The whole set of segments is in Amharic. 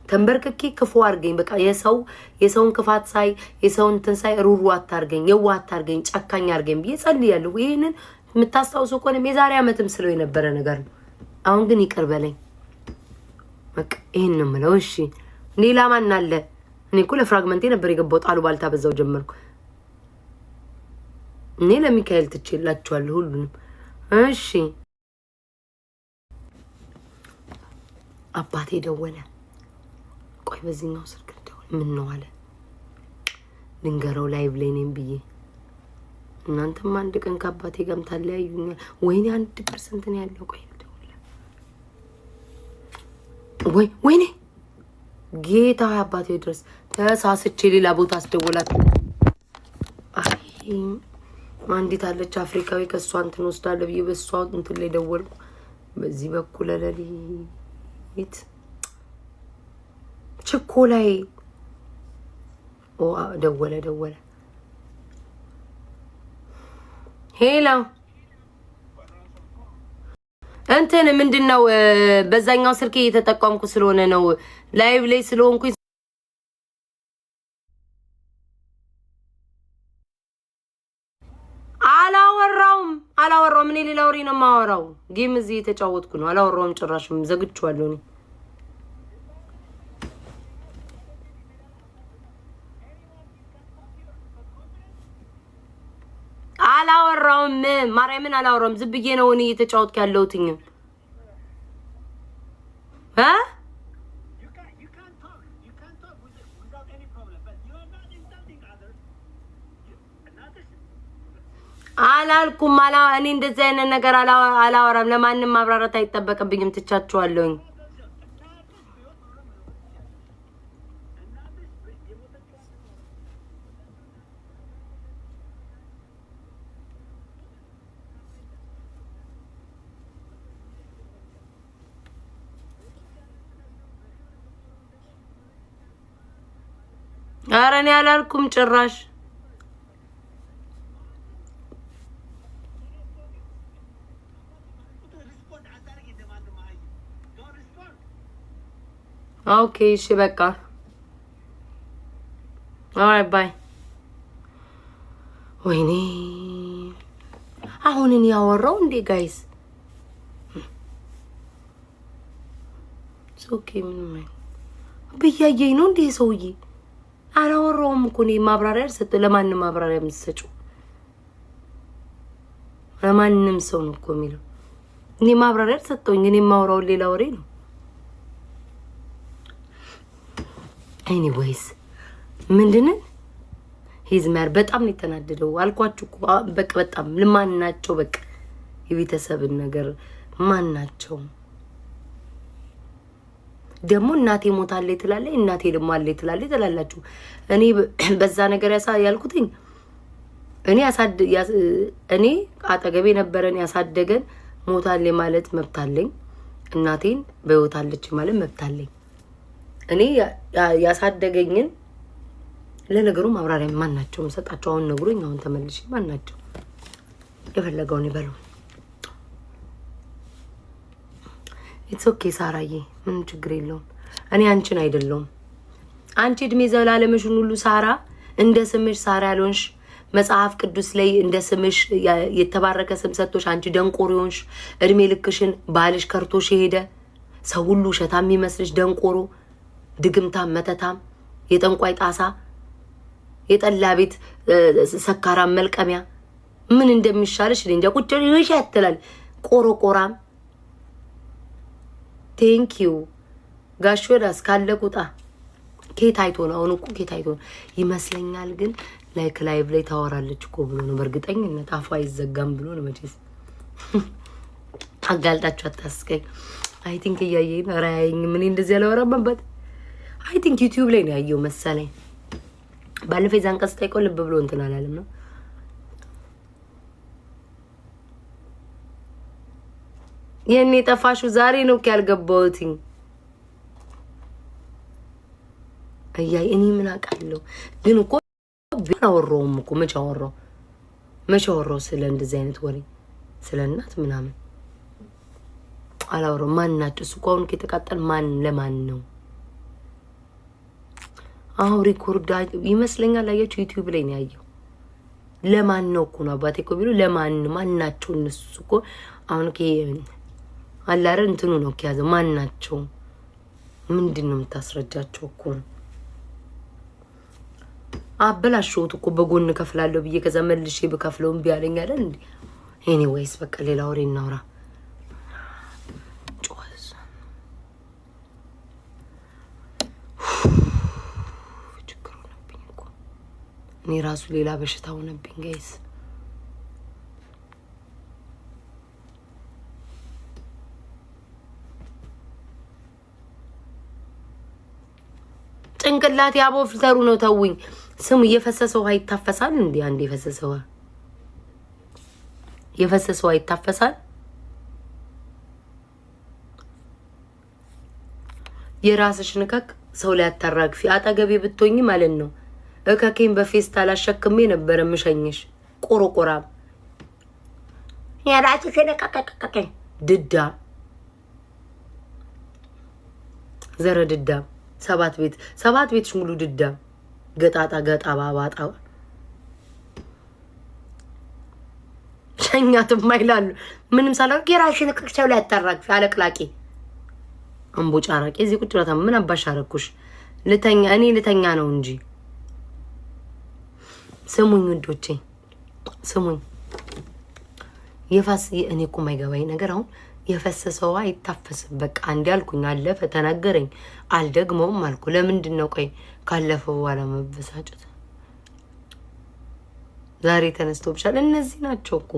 ተንበርክኬ ክፉ አርገኝ በቃ የሰውን ክፋት ሳይ የሰውን ትንሳይ ሩሩ አታርገኝ የዋ አታርገኝ ጨካኝ አርገኝ ብዬ ጸልያለሁ። ይሄንን የምታስታውሱ ከሆነ የዛሬ ዓመትም ስለው የነበረ ነገር ነው። አሁን ግን ይቅር በለኝ በቃ ይሄን ነው የምለው። እሺ ሌላ ማን አለ? እኔ እኮ ለፍራግመንቴ ነበር የገባው ጣሉ ባልታ በዛው ጀመርኩ። እኔ ለሚካኤል ትቼላችኋለሁ ሁሉንም። እሺ አባቴ ደወለ። ቆይ በዚህኛው ስልክ ደወለ። ምን ነው አለ ልንገረው ላይቭ ላይ ነኝ ብዬ። እናንተም አንድ ቀን ከአባቴ ጋርም ታለያዩኛ። ወይኔ 1% ነው ያለው። ቆይ ደወለ። ወይኔ ጌታ አባቴ ድረስ ተሳስቼ ሌላ ቦታ አስደወላት። አይ አንዲት አለች አፍሪካዊ ከሷ እንትን ወስዳለ ብዬ በሷ እንትን ላይ ደወልኩ። በዚህ በኩል ለሊት ቸኮላይ ደወለ። ሄሎ እንትን ምንድነው? በዛኛው ስልክ እየተጠቀምኩ ስለሆነ ነው ላይቭ ላይ ስለሆንኩኝ አላወራውም። እኔ ሌላ ወሬ ነው የማወራው። ጌም እዚህ የተጫወትኩ ነው። አላወራውም ጭራሽም ዘግቼዋለሁ። እኔ አላወራውም ማርያምን አላወራውም። ዝም ብዬ ነው እኔ እየተጫወትኩ ያለሁትኝ አላልኩም። እኔ እንደዚህ አይነት ነገር አላወራም። ለማንም ማብራራት አይጠበቅብኝም። ትቻችኋለሁኝ። ኧረ እኔ አላልኩም ጭራሽ። ኦኬ እሺ በቃ ኦልራይት ባይ። ወይኔ አሁን እኔ ያወራው እንዴ ጋይስ? ኦኬ ምን ብያየኝ ነው እንዴ ሰውዬ? አላወራውም እኮ እኔ ማብራሪያ ሰጥ። ለማንም ማብራሪያ የምትሰጪው ለማንም ሰው ነው እኮ የሚለው። እኔ ማብራሪያ ሰጠውኝ። እኔ ማውራው ሌላ ወሬ ነው። ኤኒዌይስ ምንድነው ሂዝማር በጣም ነው የተናደደው አልኳችሁ እኮ በቃ በጣም ለማን ናቸው በቃ የቤተሰብን ነገር ማን ናቸው ደግሞ? እናቴ ሞታለች ትላለች፣ እናቴ ደግሞ አለች ትላለች ትላላችሁ። እኔ በዛ ነገር ያልኩትኝ እኔ አጠገቤ ነበረን ያሳደገን ሞታለች ማለት መብታለኝ፣ እናቴን በህይወት አለች ማለት መብታለኝ። እኔ ያሳደገኝን ለነገሩ ማብራሪያ ማን ናቸው መሰጣቸው? አሁን ነግሮኝ አሁን ተመልሼ ማን ናቸው የፈለገውን ይበሉ። ኢትስ ኦኬ ሳራዬ፣ ምን ችግር የለውም። እኔ አንቺን አይደለሁም። አንቺ እድሜ ዘላለምሽን ሁሉ ሳራ እንደ ስምሽ ሳራ ያልሆንሽ መጽሐፍ ቅዱስ ላይ እንደ ስምሽ የተባረከ ስም ሰጥቶሽ አንቺ ደንቆሮ ሆንሽ። እድሜ ልክሽን ባልሽ ከርቶሽ ሄደ። ሰው ሁሉ ሸታም የሚመስልሽ ደንቆሮ፣ ድግምታም፣ መተታም፣ የጠንቋይ ጣሳ፣ የጠላ ቤት ሰካራም መልቀሚያ ምን እንደሚሻልሽ እንጃ። ቁጭ ይሽ ያትላል ቆሮቆራም። ቴንክ ዩ ጋሽ ወዳስ ካለ ቁጣ ኬታይቶ ነው። አሁን እኮ ኬታይቶ ይመስለኛል። ግን ላይቭ ላይ ታወራለች እኮ ብሎ ነው በእርግጠኝነት። አፏ አይዘጋም ብሎ ነው መቼስ። አጋልጣችሁ አታስቀኝ። አይ ቲንክ እያየኝ ነው። ራያኝ ምን እንደዚህ ያለወራበት አይ ቲንክ ዩቲዩብ ላይ ነው ያየው መሰለኝ። ባለፈው ዛን ቀስ ጠይቀው ልብ ብሎ እንትን አላለም ነው። የኔ ጠፋሹ ዛሬ ነው ያልገባሁት። አያይ እኔ ምን አውቃለሁ። ግን እኮ አወራውም እኮ መቼ አወራው ስለ እንደዚህ አይነት ወሬ ስለ እናት ምናምን አላወራው። ማን ናቸው እሱ? እኮ አሁን ከተቃጠል ማን ለማን ነው? አሁን ሪኮርድ ይመስለኛል አያችሁ ዩቲዩብ ላይ ነው ያየው። ለማን ነው እኮ ነው አባቴ እኮ ቢሉ ለማን ማናቸው እነሱ እኮ አሁን አላረ እንትኑ ነው ከያዘ ማናቸው ምንድነው የምታስረጃቸው እኮ አበላሽውት እኮ በጎን ከፍላለሁ ብዬ ከዛ መልሼ በከፍለው እምቢ አለኝ አይደል እንዴ? ኤኒዌይስ በቃ ሌላ ወሬ እናውራ። ችግር ሆነብኝ እኮ እኔ ራሱ ሌላ በሽታ ሆነብኝ ጋይስ። ጭንቅላት ያቦ ፍልተሩ ነው ተውኝ። ስሙ እየፈሰሰው ውሃ ይታፈሳል እንዴ? አንዴ የፈሰሰው ውሃ ይታፈሳል። የራስሽ ንከክ ሰው ላይ አታራግፊ። አጠገቤ ብትሆኚ ማለት ነው እከኬን በፌስታል አሸክሜ ነበር ምሸኝሽ። ቆሮቆራ የራስሽ ንከክ ድዳ ዘረ ድዳ ሰባት ቤት ሙሉ ድዳ ገጣጣ ባባጣ ሸኛትም አይላሉ ምንም ሳላውቅ የራስሽን ንከክ ላይ አታራግፊ። አለቅላቂ አምቦ ጫራቂ እዚህ ቁጭ ብላታ ምን አባሻረኩሽ? እኔ ልተኛ ነው እንጂ። ስሙኝ ውዶቼ ስሙኝ። እኔ እኮ የማይገባኝ ነገር አሁን የፈሰሰው አይታፈስም። በቃ አንዴ አልኩኝ አለፈ ተነገረኝ አልደግመውም አልኩ። ለምንድን ነው ቆይ ካለፈው በኋላ መበሳጨት? ዛሬ ተነስተውብሻል። እነዚህ ናቸው እኮ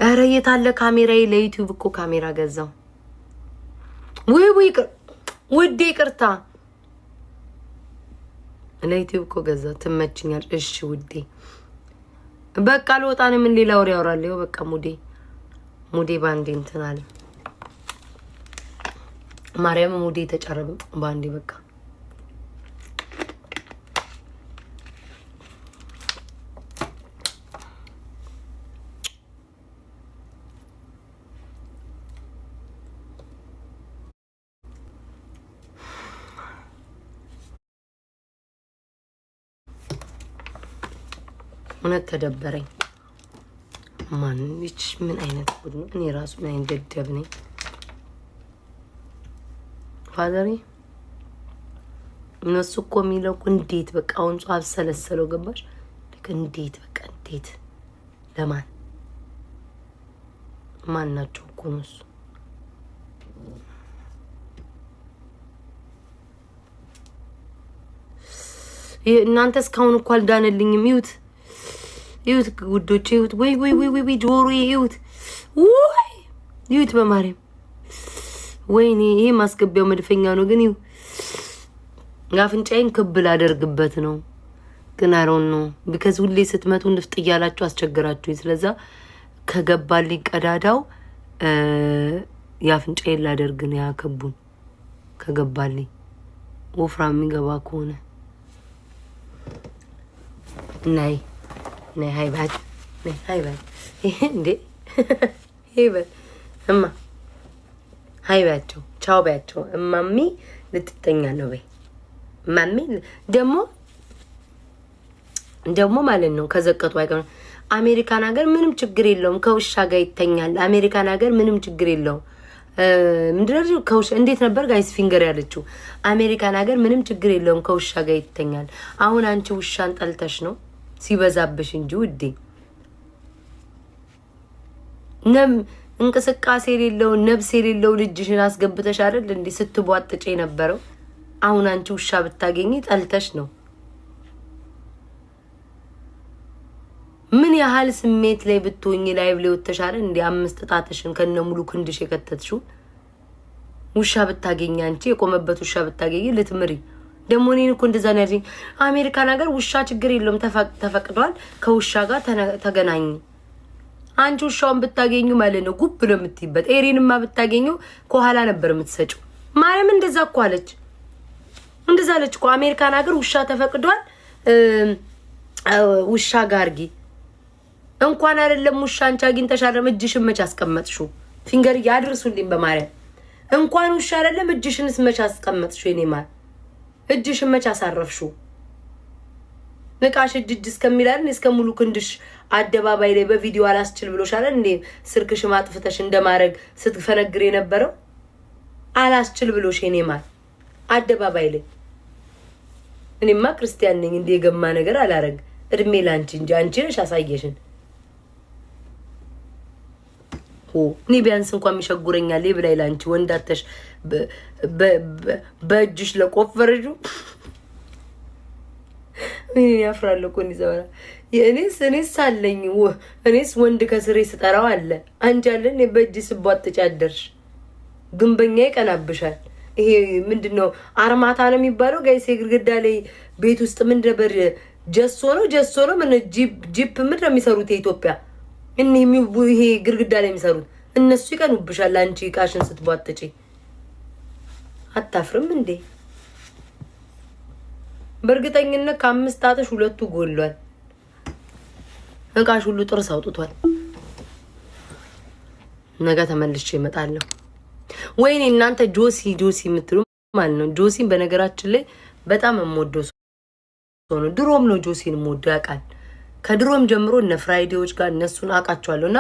ኧረ የታለ ካሜራዬ? ለዩቲዩብ እኮ ካሜራ ገዛው። ወይ ውዴ ይቅርታ ለዩቲዩብ እኮ ገዛው። ትመችኛል። እሺ ውዴ በቃ ልወጣ ነው። ምን ሌላ ወሬ ያወራለሁ? በቃ ሙዴ ባንዴ እንትን አለ። ማርያም ሙዴ ተጨረበ ባንዴ በቃ እውነት ተደበረኝ። ማንች ምን አይነት ጉድ ነው? እኔ ራሱ ምን አይነት ደደብ ነኝ? ፋዘሬ እነሱ እኮ የሚለው እንዴት በቃ አሁን አልሰለሰለው ገባሽ? እንዴት በቃ እንዴት ማን ናቸው እኮ እነሱ? እናንተ እስካሁን እኮ አልዳነልኝም። ይሁት ጉዶቼ ይሁት ወይ ጆሮ ይሁት በማርያም ወይኔ ይሄ ማስገቢያው መድፈኛ ነው። ግን አፍንጫዬን ክብ ላደርግበት ነው። ግን አሮን ነው ቢካዝ ሁሌ ስትመጡ ንፍጥ እያላችሁ አስቸግራችሁ። ስለዛ ከገባልኝ ቀዳዳው የአፍንጫዬን ላደርግ ነው። ያከቡን ከገባልኝ ወፍራም የሚገባ ከሆነ ናይ ሃይባት እንዴ ሄበት እማ ሃይባቸው ቻው ባያቸው። እማሚ ልትተኛ ነው በይ። ማሚ ደግሞ ማለት ነው ከዘቀጡ አይቀር። አሜሪካን ሀገር ምንም ችግር የለውም ከውሻ ጋር ይተኛል። አሜሪካን ሀገር ምንም ችግር የለውም። ምንድነው ከውሻ እንዴት ነበር ጋይስ ፊንገር ያለችው? አሜሪካን ሀገር ምንም ችግር የለውም ከውሻ ጋር ይተኛል። አሁን አንቺ ውሻን ጠልተሽ ነው ሲበዛብሽ እንጂ ውዴ። እንቅስቃሴ የሌለው ነብስ የሌለው ልጅሽን አስገብተሽ አይደል እንዴ ስትቧጥጪ የነበረው? አሁን አንቺ ውሻ ብታገኚ ጠልተሽ ነው። ምን ያህል ስሜት ላይ ብትሆኚ ላይቭ ላይ ወጥተሽ አይደል እንዴ 5 ጣትሽን ከነሙሉ ክንድሽ የከተትሽው? ውሻ ብታገኚ አንቺ የቆመበት ውሻ ብታገኚ ልትምሪ። ደግሞ እኔን እኮ እንደዛ ነው ያለኝ። አሜሪካን ሀገር ውሻ ችግር የለውም ተፈቅዷል፣ ከውሻ ጋር ተገናኝ። አንቺ ውሻውን ብታገኙ ማለት ነው ጉብ ነው የምትይበት። ኤሪንማ ብታገኙ ከኋላ ነበር የምትሰጪው። ማርያም እንደዛ እኮ አለች። እንደዛ አለች እኮ አሜሪካን ሀገር ውሻ ተፈቅዷል፣ ውሻ ጋር አርጊ። እንኳን አይደለም ውሻ አንቺ አግኝተሻል። እጅሽን መች አስቀመጥሽው? ፊንገር ያድርሱልኝ በማርያም እንኳን ውሻ አይደለም እጅሽንስ መች አስቀመጥሽው? የኔ ማር እጅሽን መች አሳረፍሽው? ንቃሽ እጅ እስከሚላል እስከ ሙሉ ክንድሽ አደባባይ ላይ በቪዲዮ አላስችል ብሎሻል እንዴ? ስልክሽ ማጥፍተሽ እንደማረግ ስትፈነግር የነበረው አላስችል ብሎሽ የኔ ማር አደባባይ ላይ። እኔማ ክርስቲያን ነኝ እንዴ የገማ ነገር አላረግ። እድሜ ላንቺ እንጂ አንቺ ነሽ አሳየሽን። እኔ ቢያንስ እንኳን የሚሸጉረኛል ብላይ ላንቺ ወንዳተሽ በእጅሽ ለቆፈረጁ እኔ ያፍራል እኮ እንዲዘወራ እኔስ አለኝ። እኔስ ወንድ ከስሬ ስጠራው አለ። አንቺ አለን በእጅ ስቧጥጭ አደርሽ። ግንበኛ ይቀናብሻል። ይሄ ምንድነው አርማታ ነው የሚባለው ጋይስ? የግድግዳ ላይ ቤት ውስጥ ምን ነበር? ጀሶ ነው ምን ጂፕ ምንድን ነው የሚሰሩት የኢትዮጵያ ይሄ ግድግዳ ላይ የሚሰሩት እነሱ ይቀኑብሻል። አንቺ ቃሽን ስትቧጥጪ አታፍርም እንዴ? በእርግጠኝነት ከአምስት ጣትሽ ሁለቱ ጎሏል። እቃሽ ሁሉ ጥርስ አውጥቷል። ነገ ተመልሼ እመጣለሁ። ወይኔ እናንተ ጆሲ የምትሉ ማለት ነው። ጆሲን በነገራችን ላይ በጣም የምወደው ሰው ነው። ድሮም ነው ጆሲን የምወደው ያውቃል። ከድሮም ጀምሮ እነ ፍራይዴዎች ጋር እነሱን አውቃቸዋለሁና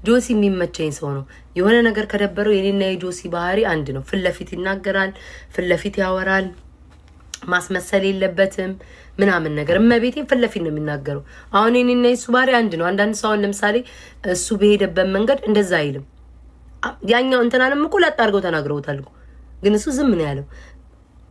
ጆሲ የሚመቸኝ ሰው ነው። የሆነ ነገር ከደበረው የኔና የጆሲ ባህሪ አንድ ነው። ፊት ለፊት ይናገራል፣ ፊት ለፊት ያወራል፣ ማስመሰል የለበትም ምናምን ነገር። እመቤቴን ፊት ለፊት ነው የሚናገረው። አሁን የኔና የሱ ባህሪ አንድ ነው። አንዳንድ ሰው ለምሳሌ እሱ በሄደበት መንገድ እንደዛ አይልም። ያኛው እንትናንም እኮ ላጣ አድርገው ተናግረውታል እኮ፣ ግን እሱ ዝም ነው ያለው።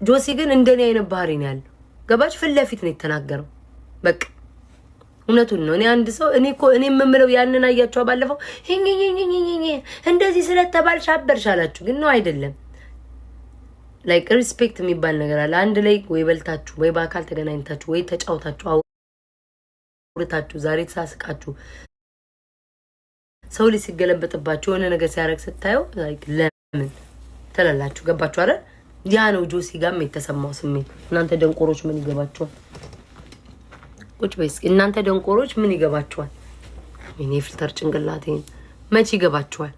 ጆሲ ግን እንደኔ አይነት ባህሪ ነው ያለው። ገባች? ፊት ለፊት ነው የተናገረው። በቃ እውነቱን ነው። እኔ አንድ ሰው እኔ የምምለው ያንን አያቸው ባለፈው እንደዚህ ስለተባልሽ አበርሽ አላችሁ፣ ግን ነው አይደለም። ላይክ ሪስፔክት የሚባል ነገር አለ። አንድ ላይ ወይ በልታችሁ ወይ በአካል ተገናኝታችሁ ወይ ተጫውታችሁ አውርታችሁ ዛሬ ተሳስቃችሁ ሰው ላይ ሲገለበጥባችሁ የሆነ ነገር ሲያረግ ስታየው ላይክ ለምን ተላላችሁ? ገባችሁ አይደል? ያ ነው ጆሲ ጋርም የተሰማው ስሜት። እናንተ ደንቆሮች ምን ይገባችኋል? ቁጭ በይ እስኪ እናንተ ደንቆሮች ምን ይገባችኋል? እኔ ፍልተር ጭንቅላቴን መች ይገባችኋል?